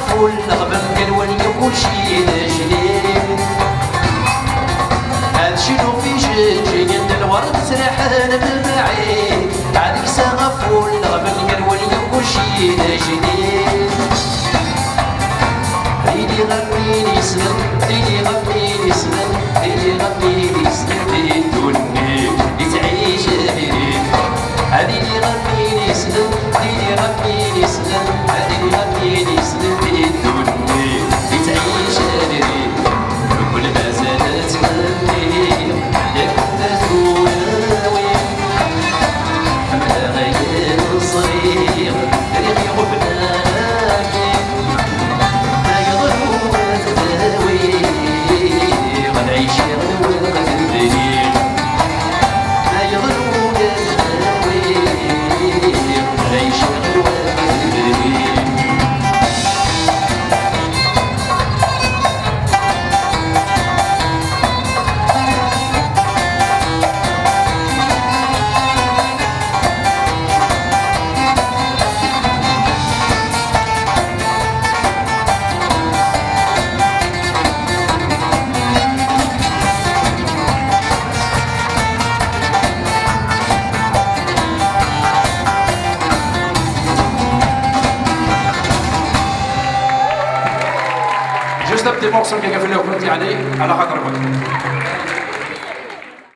غفول نغبن قلولي كلشي جديد هاد شنو في جنجي قد الورد سرحان بالبعيد عاد كسا غفول نغبن قلولي كلشي جديد ديلي غنيني سنن ديلي غنيني سنن ديلي غنيني سنن ديتوني لتعيش بريد هادي لي غنيني سنن ديلي غنيني سنن هادي لي غنيني سنن ديتوني لتعيش بريد كل ما زادت تغني يا كنت تقول وين ما غير صغير ريقي غبنا Juste un petit morceau qui a fait le coup, allez, à la raconte.